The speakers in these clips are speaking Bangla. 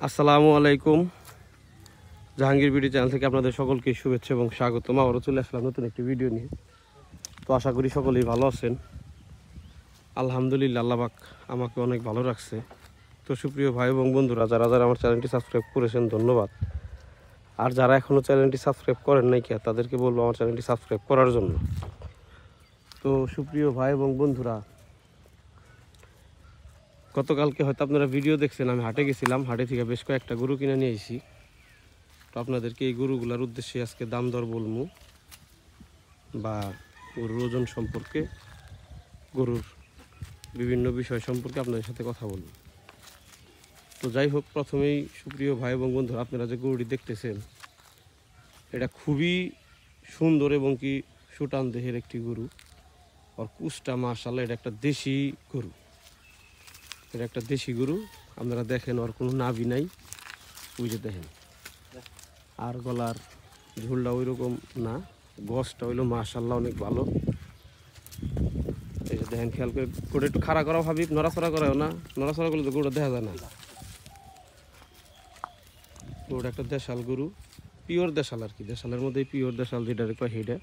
আসসালামু আলাইকুম। জাহাঙ্গীর ভিডিও চ্যানেল থেকে আপনাদের সকলকে শুভেচ্ছা এবং স্বাগতম। আবারও চলে আসলাম নতুন একটি ভিডিও নিয়ে। তো আশা করি সকলেই ভালো আছেন। আলহামদুলিল্লাহ, আল্লাহ পাক আমাকে অনেক ভালো রাখছে। তো সুপ্রিয় ভাই এবং বন্ধুরা, যারা যারা আমার চ্যানেলটি সাবস্ক্রাইব করেছেন ধন্যবাদ। আর যারা এখনও চ্যানেলটি সাবস্ক্রাইব করেন নাই তাদেরকে বলবো আমার চ্যানেলটি সাবস্ক্রাইব করার জন্য। তো সুপ্রিয় ভাই এবং বন্ধুরা, গতকালকে হয়তো আপনারা ভিডিও দেখছেন, আমি হাটে গেছিলাম। হাটে থেকে বেশ কয়েকটা গরু কিনে নিয়ে এসেছি। তো আপনাদেরকে এই গরুগুলার উদ্দেশ্যে আজকে দাম দর বলবো বা গরুর ওজন সম্পর্কে, গরুর বিভিন্ন বিষয় সম্পর্কে আপনাদের সাথে কথা বলবো। তো যাই হোক, প্রথমেই সুপ্রিয় ভাই এবং বন্ধুরা, আপনারা যে গরুটি দেখতেছেন এটা খুবই সুন্দর এবং কি সুটান দেহের একটি গরু। আর কুচটা মাশাআল্লাহ, এটা একটা দেশি গরু। এটা একটা দেশি গরু। আপনারা দেখেন, ওর কোনো নাভি নাই, বুঝে দেখেন। আর গলার ঝুলটা ওই রকম না, গছটা হইলো মাশাআল্লাহ অনেক ভালো। এই যে দেখেন, খেয়াল করে গোটা একটু খাড়া করা ভাবি, নড়াচড়া করাও না। নড়াচড়া করলে তো গরুটা দেখা যায় না। গরুটা একটা দেশাল গরু, পিওর দেশাল আর কি। দেশালের মধ্যে পিওর দেশাল যেটা কয় সেইটা।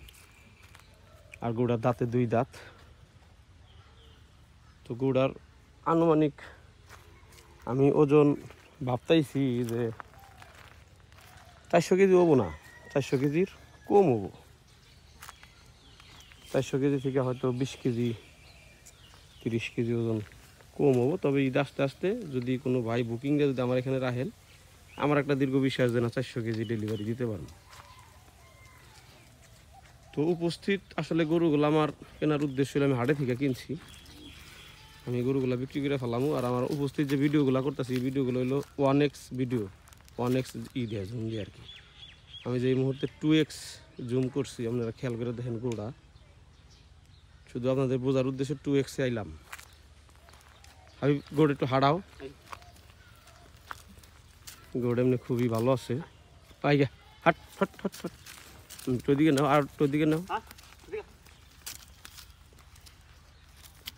আর গরুটার দাঁতে 2 দাঁত। তো গরুটার আনুমানিক আমি ওজন ভাবতাইছি যে 400 কেজি হবো না, 400 কেজির কম হবো। 400 কেজি থেকে হয়তো 20 কেজি 30 কেজি ওজন কম হবো। তবে ঈদ আস্তে আস্তে যদি কোনো ভাই বুকিং দিয়ে যদি আমার এখানে রাখেন, আমার একটা দীর্ঘ বিশ্বাস যে না 400 কেজি ডেলিভারি দিতে পারবো। তো উপস্থিত আসলে গরুগুলো আমার কেনার উদ্দেশ্য হলো, আমি হাটে থেকে কিনছি, আমি গরুগুলো বিক্রি করে ফেলামো। আর আমার উপস্থিত যে ভিডিওগুলো করতেছি, এই ভিডিওগুলো হলো 1x ভিডিও, 1x দেয় জুম দিয়ে আর কি। আমি যে এই মুহূর্তে 2x জুম করছি, আপনারা খেয়াল করে দেখেন। গরুটা শুধু আপনাদের বোঝার উদ্দেশ্যে 2x আইলাম। আমি গরু একটু হাঁটাও, গরু এমনি খুবই ভালো আছে। পাই গে হাট ফট ফট ফট, তোর দিকে নাও, আর তোর দিকে নাও।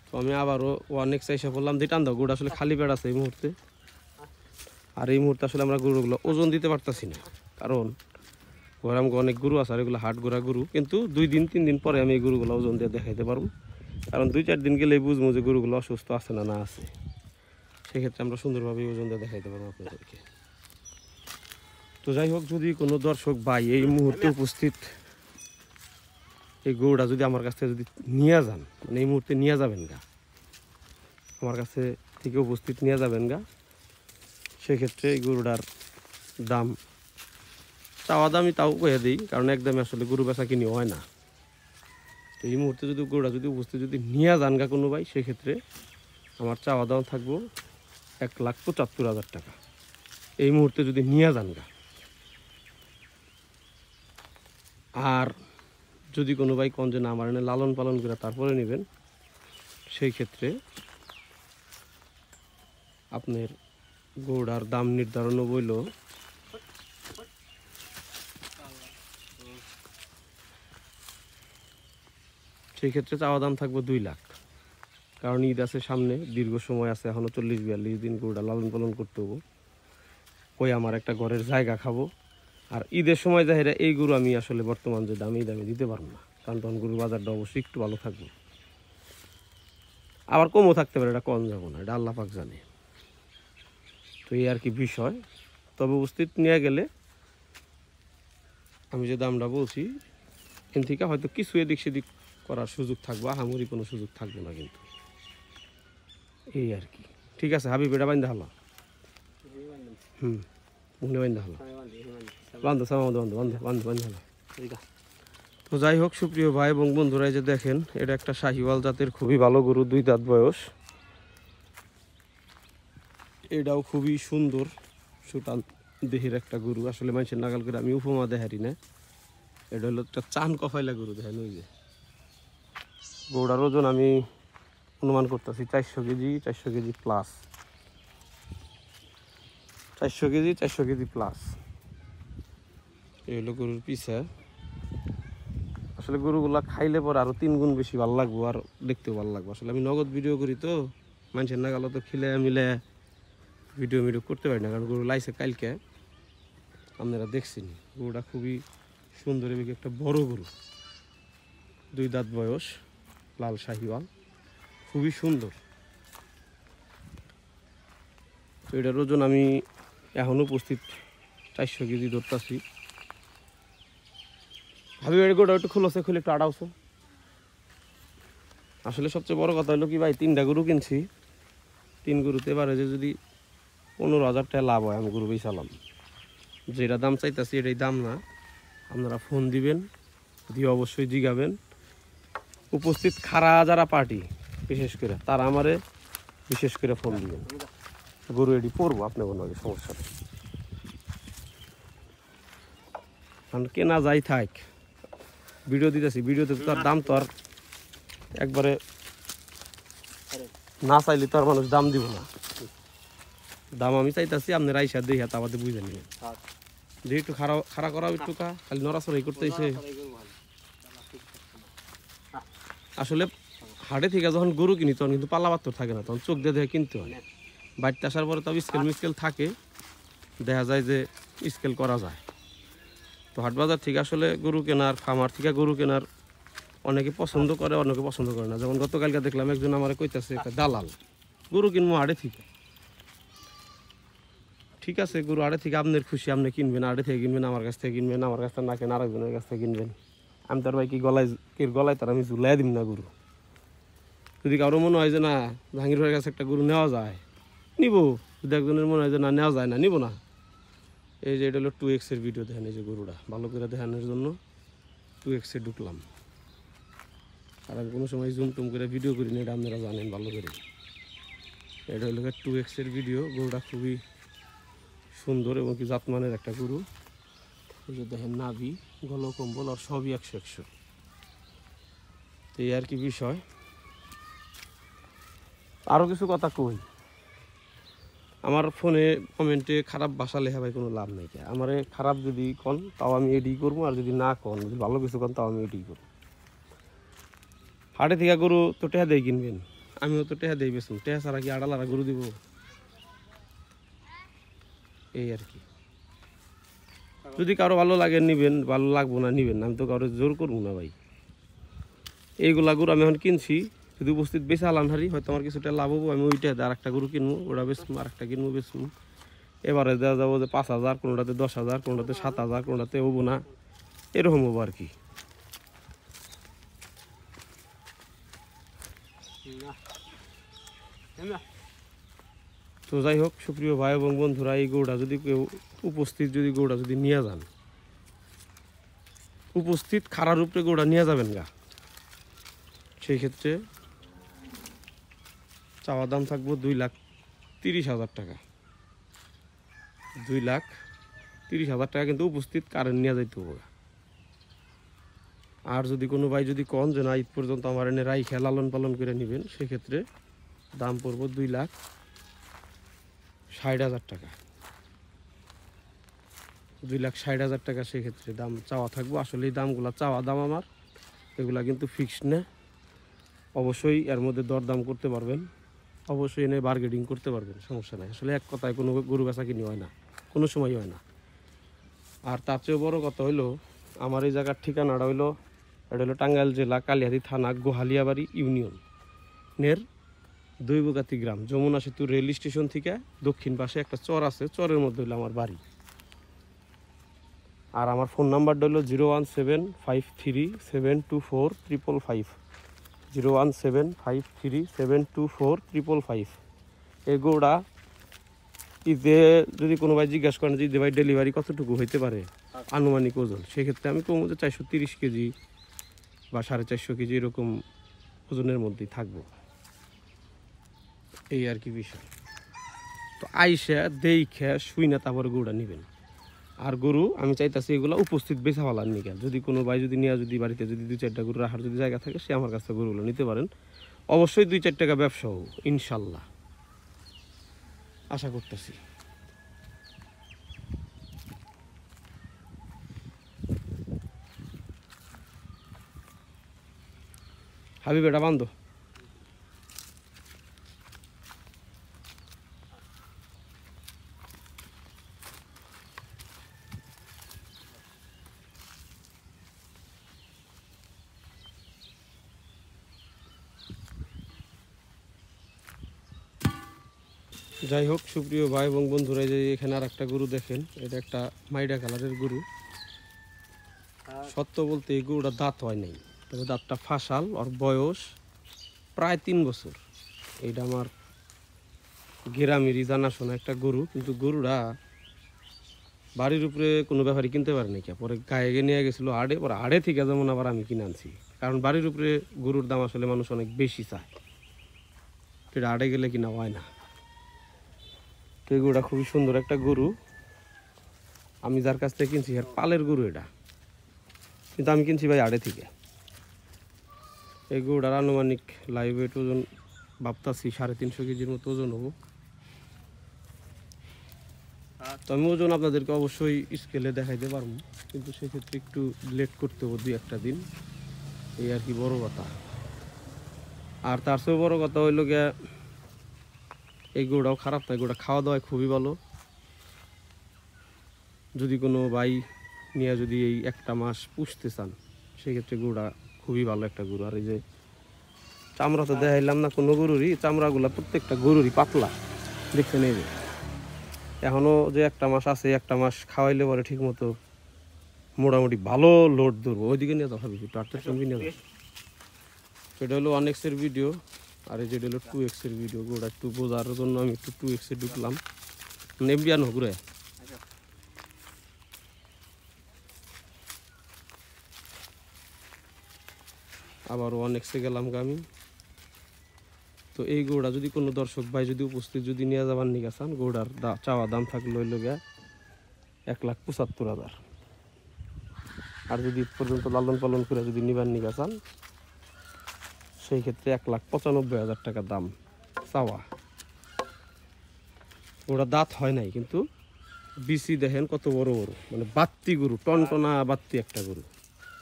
তো আমি আবারও 1x এসে বললাম যে টান দাও। গরু আসলে খালি পেট আছে এই মুহূর্তে। আর এই মুহূর্তে আসলে আমরা গরুগুলো ওজন দিতে পারতেছি না, কারণ ঘরে আমাকে অনেক গরু আছে আর এগুলো হাট গোড়া গরু। কিন্তু 2 দিন 3 দিন পরে আমি এই গরুগুলো ওজন দিয়ে দেখাইতে পারবো, কারণ 2-4 দিন গেলেই বুঝবো যে গরুগুলো অসুস্থ আছে না না আছে। সেক্ষেত্রে আমরা সুন্দরভাবে ওজন দিয়ে দেখাইতে পারবো আপনাদেরকে। তো যাই হোক, যদি কোনো দর্শক ভাই এই মুহূর্তে উপস্থিত এই গরুটা যদি আমার কাছ থেকে যদি নিয়ে যান, মানে এই মুহূর্তে নিয়ে যাবেন গা, আমার কাছে থেকে উপস্থিত নিয়ে যাবেন গা, সেক্ষেত্রে এই গরুটার দাম চাওয়া দামই তাও কয়ে দিই, কারণ একদমই আসলে গরু বেচা কিনি হয় না। তো এই মুহূর্তে যদি গরুটা যদি উপস্থিত যদি নিয়ে যান গা কোনো ভাই, সেক্ষেত্রে আমার চাওয়া দাম থাকবো 1,75,000 টাকা। এই মুহূর্তে যদি নিয়ে যান গা। আর যদি কোনো ভাই কোন যে না আমার এনে লালন পালন করে তারপরে নেবেন, সেই ক্ষেত্রে আপনার গরুটার দাম নির্ধারণ বইল সেই ক্ষেত্রে চাওয়া দাম থাকবো 2 লাখ। কারণ ঈদ আছে সামনে, দীর্ঘ সময় আছে, এখনও 40-42 দিন গরুটা লালন পালন করতে হবো। ওই আমার একটা ঘরের জায়গা খাবো। আর ঈদের সময় যাহেরা এই গরু আমি আসলে বর্তমান যে দামে দিতে পারবো না, কারণ তখন গরুর বাজারটা অবশ্যই একটু ভালো থাকবে, আবার কমও থাকতে পারে, এটা কম যাবো না, এটা আল্লাহ পাক জানে। তো এই আর কি বিষয়। তবে উপস্থিত নিয়ে গেলে আমি যে দামটা বলছি, এখান থেকে হয়তো কিছু এদিক সেদিক করার সুযোগ থাকবে, আহামরি কোনো সুযোগ থাকবে না কিন্তু। এই আর কি। ঠিক আছে হাবিব, এটা বান্ধা হলো। মনে বান্ধা হলো, বান্ধব সামাদ বান্ধব বান্ধব বান্ধব বান্ধব হলো। তো যাই হোক সুপ্রিয় ভাই এবং বন্ধুরা, যে দেখেন, এটা একটা শাহিওয়াল জাতের খুবই ভালো গরু, 2 দাঁত বয়স। এটাও খুবই সুন্দর সুটান দেহের একটা গরু। আসলে মানুষের নাগাল করে আমি উপমা দেখারি না। এটা হলো একটা চান কফাইলা গরু। দেখেন ওই যে গরুটার ওজন আমি অনুমান করতেছি 400 KG, 400 KG plus, 400 KG 400 KG plus. এই হলো গরুর পিছা। আসলে গরুগুলা খাইলে পরে আরো 3 গুণ বেশি ভালো লাগবো, আর দেখতেও ভালো লাগবো। আসলে আমি নগদ ভিডিও করি, তো মানুষের নাগাল তো খিলে মিলে ভিডিও করতে পারি না, কারণ গরু লাইছে কালকে, আপনারা দেখছেন। গরুটা খুবই সুন্দর এবং একটা বড় গরু, 2 দাঁত বয়স, লাল শাহিওয়াল, খুবই সুন্দর। তো এটার ওজন আমি এখন উপস্থিত 400 কেজি ধরতেছি। ভাবি বাড়ি গরুটা একটু খুলে একটু আড়াওছো। আসলে সবচেয়ে বড় কথা হলো কি ভাই, 3টা গরু কিনছি, 3 গরুতে এবারে যে যদি 15,000 টাকা লাভ হয়, আমি গরু বেচালাম। যেটা দাম চাইতেছি এটাই দাম না, আপনারা ফোন দিবেন, দিয়ে অবশ্যই জিগাবেন। উপস্থিত খারা যারা পার্টি বিশেষ করে তারা আমারে বিশেষ করে ফোন দিবেন, গরু এটি পড়বো আপনার কোনো সমস্যা নেই। কারণ কেনা যাই থাক, ভিডিও দিতেছি, ভিডিওতে তো তার দাম তো আর একবারে না চাইলে তো আর মানুষ দাম দিব না। দাম আমি চাইতেছি, আপনার আইসা দেখি তা আমাদের বুঝে নিবেন। যে একটু খাড়া করা একটু খালি নড়াচড়াই করতেছে। আসলে হাটে থেকে যখন গরু কিনি তখন কিন্তু পাল্লাপাত্তর থাকে না, তখন চোখ দিয়ে দেখে কিনতে হয়। বাড়িতে আসার পরে তো স্কেল থাকে, দেখা যায় যে স্কেল করা যায়। তো হাট বাজার থেকে আসলে গরু কেনার, খামার থেকে গরু কেনার অনেকে পছন্দ করে, অনেকে পছন্দ করে না। যেমন গতকালকে দেখলাম একজন আমার কইতাছে একটা দালাল গরু কিনবো হাটে থেকে। ঠিক আছে, গরু হাটে থেকে আপনার খুশি, আপনি কিনবেন, হাটে থেকে কিনবেন, আমার কাছ থেকে কিনবেন, আমার কাছ থেকে না কেন আরেকজনের কাছ থেকে কিনবেন। আমি তার ভাই কি গলায় তার আমি ঝুলাই দিব না গরু। যদি কারো মনে হয় যে না জাহাঙ্গীর ভাইয়ের কাছে একটা গরু নেওয়া যায়, নিব। যদি একজনের মনে হয় যে না নেওয়া যায় না, নিব না। এই যে এটা হলো 2X এর ভিডিও, দেখেন এই যে গরুটা ভালো করে দেখানোর জন্য 2X এ ঢুকলাম। আর আমি কোনো সময় জুম টুম করে ভিডিও করি না, এটা আপনারা জানেন ভালো করে। এটা হলো 2X এর ভিডিও। গরুটা খুবই সুন্দর এবং কি জাতমানের একটা গরু। এই যে দেখেন নাভি, গল কম্বল আর সবই 100-100। তো এই আর কি বিষয়। আরও কিছু কথা কই, আমার ফোনে কমেন্টে খারাপ ভাষা লেখা ভাই কোনো লাভ নেই। আমার খারাপ যদি কন তাও আমি এডিট করবো, আর যদি না কন, যদি ভালো কিছু কন তাও আমি এডিট করবো। হাটে থেকে গরু তো টেহা দিয়ে কিনবেন, আমিও তো টেহা দিয়ে বেসুন, টেহা ছাড়া কি আড়ালারা গরু দিব? এই আর কি। যদি কারো ভালো লাগে নিবেন, ভালো লাগবো না নিবেন, আমি তো কারো জোর করবো না ভাই। এইগুলা গরু আমি এখন কিনছি, যদি উপস্থিত বেশি আলান হারি হয়তো আমার কিছুটা লাভ হবো, আমি ওইটা আর একটা গরু কিনবো, ওটা বেচবো, আর একটা কিনবো বেচবো। এবারে দেওয়া যাবো যে 5,000, কোনোটাতে 10,000, কোনোটাতে 7,000, কোনোটাতে হবো না, এরকম হবো আর কি। তো যাই হোক, সুপ্রিয় ভাই এবং বন্ধুরা, এই গরুটা যদি কেউ উপস্থিত যদি গরুটা যদি নিয়ে যান, উপস্থিত খারার উপরে গরুটা নিয়ে যাবেন গা, সেই ক্ষেত্রে চাওয়া দাম থাকবো 2,30,000 টাকা। 2,30,000 টাকা কিন্তু উপস্থিত কারেন্ট নিয়ে যাইতে হবে। আর যদি কোনো ভাই যদি কন যে না ঈদ পর্যন্ত আমার এনে রাইখা লালন পালন করে নেবেন, সেক্ষেত্রে দাম পড়বো 2,60,000 টাকা। 2,60,000 টাকা সেক্ষেত্রে দাম চাওয়া থাকবো। আসলে এই দামগুলো চাওয়া দাম আমার, এগুলা কিন্তু ফিক্সড না। অবশ্যই এর মধ্যে দরদাম করতে পারবেন, অবশ্যই এনে বার্গেনিং করতে পারবেন, সমস্যা নাই। আসলে এক কথায় কোনো গরু বেচা কিনি হয় না, কোনো সময় হয় না। আর তার চেয়েও বড় কথা হইলো, আমার এই জায়গার ঠিকানাটা হইলো, এটা হলো টাঙ্গাইল জেলা কালিহাতী থানা গোহালিয়াবাড়ি ইউনিয়নের দৈবগাতি গ্রাম, যমুনা সেতু রেল স্টেশন থেকে দক্ষিণ পাশে একটা চর আছে, চরের মধ্যে হইলো আমার বাড়ি। আর আমার ফোন নাম্বারটা হলো 01753724555, 01753724555। এই গরুটা ঈদে যদি কোনো ভাই জিজ্ঞাসা করেন যে ঈদে ভাই ডেলিভারি কতটুকু হইতে পারে আনুমানিক ওজন, সেক্ষেত্রে আমি কমবো যে 430 কেজি বা 450 কেজি এরকম ওজনের মধ্যেই থাকবো। এই আর কি বিষয়। তো আইসা দেখে শুই না তারপরে গরুটা নেবেন। আর গরু আমি চাইতেছি এগুলো উপস্থিত বেচা ফেলার নিকে, যদি কোনো ভাই যদি নিয়ে যদি বাড়িতে যদি 2-4টা গরু রাখার যদি জায়গা থাকে, সে আমার কাছ থেকে গরুগুলো নিতে পারেন। অবশ্যই 2-4 টাকা ব্যবসা হোক ইনশাল্লাহ, আশা করতেছি। হাবিব এটা বান্ধব। যাই হোক সুপ্রিয় ভাই এবং বন্ধুরা, যে এখানে আর একটা গরু দেখেন, এটা একটা মাইডা কালারের গরু। সত্য বলতে এই গরুটা দাঁত হয় নাই, তবে দাঁতটা ফাঁসাল। ওর বয়স প্রায় 3 বছর। এইটা আমার গ্রামেরই জানাশোনা একটা গরু, কিন্তু গরুটা বাড়ির উপরে কোনো ব্যাপারই কিনতে পারে নাই। পরে গায়ে নিয়ে গেছিলো হাড়ে, পরে হাড়ে থেকে যেমন আবার আমি কিনে আনছি, কারণ বাড়ির উপরে গরুর দাম আসলে মানুষ অনেক বেশি চায়, এটা হাড়ে গেলে কিনা হয় না। তো এই গরুটা খুবই সুন্দর একটা গরু, আমি যার কাছ থেকে কিনছি আর পালের গরু এটা, কিন্তু আমি কিনছি ভাই হাড়ে থেকে। এই গরুটার আনুমানিক লাইভ ওয়েট ওজন ভাবতাছি 350 কেজির মতো ওজন হবো। তো আমি ওজন আপনাদেরকে অবশ্যই স্কেলে দেখাইতে পারবো, কিন্তু সেক্ষেত্রে একটু লেট করতে হবে 2-1 দিন, এই আর কি বড় কথা। আর তার চেয়েও বড় কথা হইল গিয়া এই গরুটাও খারাপ না, গরুটা খাওয়া দাওয়ায় খুবই ভালো। যদি কোনো ভাই নিয়ে যদি এই 1 মাস পুষতে চান, সেক্ষেত্রে গরুটা খুবই ভালো একটা গরু। আর এই যে চামড়া তো দেখাইলাম না কোনো গরুরই, চামড়াগুলা প্রত্যেকটা গরুরই পাতলা, দেখতে নেই। এখনও যে 1 মাস আছে, 1 মাস খাওয়াইলে পরে ঠিক মতো মোটামুটি ভালো লোড ধরবো। ওইদিকে নিয়ে যাও, ভাবি একটু আটটা চম্বি নিয়ে যাও। সেটা হলো 1x এর ভিডিও, আর এই যেটা হলো 2x এর ভিডিও। গোটা একটু বোঝার জন্য আমি একটু 2x এ ঢুকলাম, নেমবিয়ান ঘুরে। আবার 1x এ গেলাম আমি। তো এই গরুটা যদি কোনো দর্শক ভাই যদি উপস্থিত যদি নিয়ে যাবার নিয়ে চান, গরুটার চাওয়া দাম থাকলো হইল গিয়া 1,75,000। আর যদি পর্যন্ত লালন পালন করে যদি নিবার নিয়ে চান, সেই ক্ষেত্রে 1,95,000 টাকা দাম চাওয়া। ওরা দাঁত হয় নাই, কিন্তু বিসি দেখেন কত বড় বড়, মানে বাত্তি গরু, টনটনা বাত্তি একটা গরু।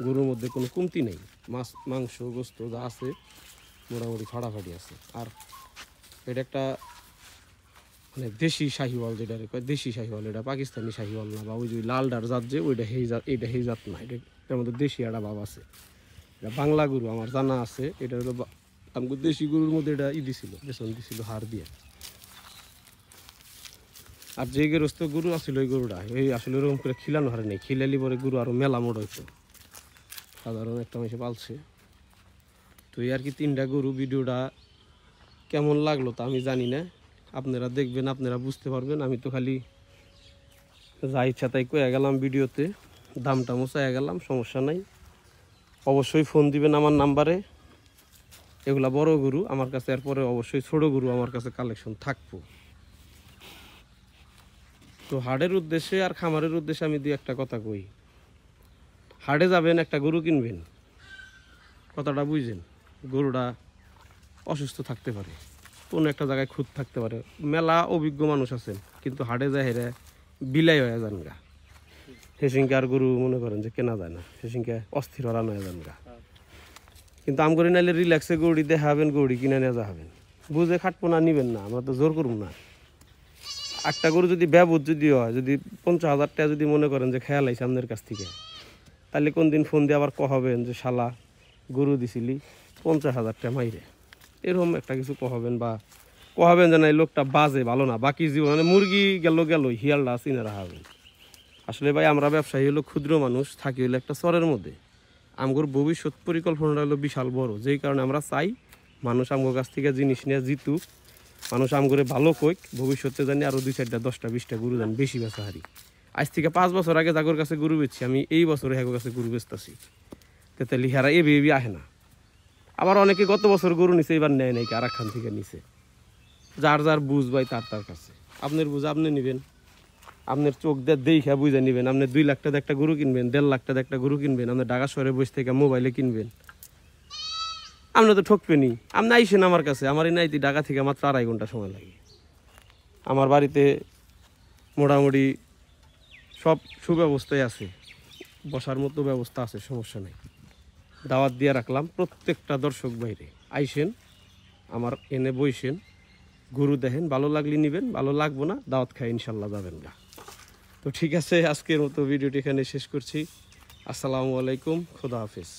গরুর মধ্যে কোনো কমতি নেই, মাংস গোস্ত যা আছে মোটামুটি ফাটাফাটি আছে। আর এটা একটা মানে দেশি শাহিওয়াল, যেটা কয় দেশি শাহিওয়াল, এটা পাকিস্তানি শাহিওয়াল না, বা ওই যে লালডার জাত, যে ওইটা হেই জাত, এইটা হেই জাত না। এটার মধ্যে দেশি একটা ভাব আছে। এটা বাংলা গরু আমার জানা আছে। এটা হলো আমাকে দেশি গরুর মধ্যে এটা দিছিল, বেসন দিছিল হাড় দিয়ে। আর যে গেরস্ত গরু আসলে ওই গরুটা এই আসলে ওরকম করে খিলানো হারে নেই, খিলালি পরে গরু আরো মেলা মোড় হইতো। সাধারণ একটা মানুষে পালছে। তো এই আর কি 3টা গরু। ভিডিওটা কেমন লাগলো তা আমি জানি না, আপনারা দেখবেন, আপনারা বুঝতে পারবেন। আমি তো খালি যা ইচ্ছা তাই কয়ে গেলাম ভিডিওতে, দামটা মোচায় গেলাম, সমস্যা নাই। অবশ্যই ফোন দিবেন আমার নাম্বারে। এগুলা বড় গরু আমার কাছে, এরপরে অবশ্যই ছোট গরু আমার কাছে কালেকশন থাকবো। তো হাটের উদ্দেশ্যে আর খামারের উদ্দেশ্যে আমি 2-1 কথা কই। হাটে যাবেন, একটা গরু কিনবেন, কথাটা বুঝছেন। গরুটা অসুস্থ থাকতে পারে, কোনো একটা জায়গায় খুঁত থাকতে পারে, মেলা অভিজ্ঞ মানুষ আছেন, কিন্তু হাটে যায় হেরে বিলাই হয়ে যান গা। সেসিংকে আর গরু মনে করেন যে কেনা যায় না, সেসিংকে অস্থির হরান হয়ে যান গা। কিন্তু আম করে নাইলে রিল্যাক্সে গরুটি দেখাবেন, গরুটি কিনে নিয়ে যাবেন, বুঝে খাটবো না, নিবেন না, আমরা তো জোর করব না। একটা গরু যদি ব্যবহার যদি হয়, যদি 50,000 টাকা যদি মনে করেন যে খেয়াল আইছে আপনাদের কাছ থেকে, তাহলে কোন দিন ফোন দিয়ে আবার কহাবেন যে শালা গরু দিছিলি 50,000 টাকা মাইরে, এরকম একটা কিছু কহাবেন। বা কহাবেন যে না এই লোকটা বাজে, ভালো না, বাকি জীবন মানে মুরগি গেল হিয়ালটা চিনে রাখাবেন। আসলে ভাই আমরা ব্যবসায়ী হলো ক্ষুদ্র মানুষ, থাকি হলো একটা চরের মধ্যে। আমগোর ভবিষ্যৎ পরিকল্পনাটা হলো বিশাল বড়, যেই কারণে আমরা চাই মানুষ আমগোর কাছ থেকে জিনিস নিয়ে জিতুক, মানুষ আমগরে ভালো কইক, ভবিষ্যতে জানি আরও 2-4টা 10টা 20টা গরু জানি বেশি বেচা হারি। আজ থেকে 5 বছর আগে জাগর কাছে গরু বেচছি, আমি এই বছরে হ্যাগোর কাছে গরু বেচতেছি। তাতে লিহারা এবি আহে না। আবার অনেকে গত বছর গরু নিছে, এবার নেয় নাকি আর একখান থেকে নিছে। যার যার বুঝ ভাই তার কাছে, আপনার বুঝ আপনি নেবেন, আপনার চোখ দিয়ে দেখে বুঝে নেবেন। আপনি 2 লাখ টাকা একটা গরু কিনবেন, 1.5 লাখ টাকা একটা গরু কিনবেন, আপনি ঢাকা শহরে বসে থেকে মোবাইলে কিনবেন, আপনি তো ঠকবেনই। আপনি আইসেন আমার কাছে, আমার এই নাইতি ঢাকা থেকে মাত্র 2.5 ঘন্টা সময় লাগে। আমার বাড়িতে মোটামুটি সব সুব্যবস্থাই আছে, বসার মতো ব্যবস্থা আছে, সমস্যা নেই। দাওয়াত দিয়ে রাখলাম প্রত্যেকটা দর্শক বাইরে, আইসেন আমার এনে বইসেন, গরু দেখেন, ভালো লাগলে নেবেন, ভালো লাগবো না দাওয়াত খাই ইনশাল্লাহ যাবেন না। তো ঠিক আছে, আজকের মতো ভিডিওটি এখানে শেষ করছি। আসসালামু আলাইকুম, খোদা হাফেজ।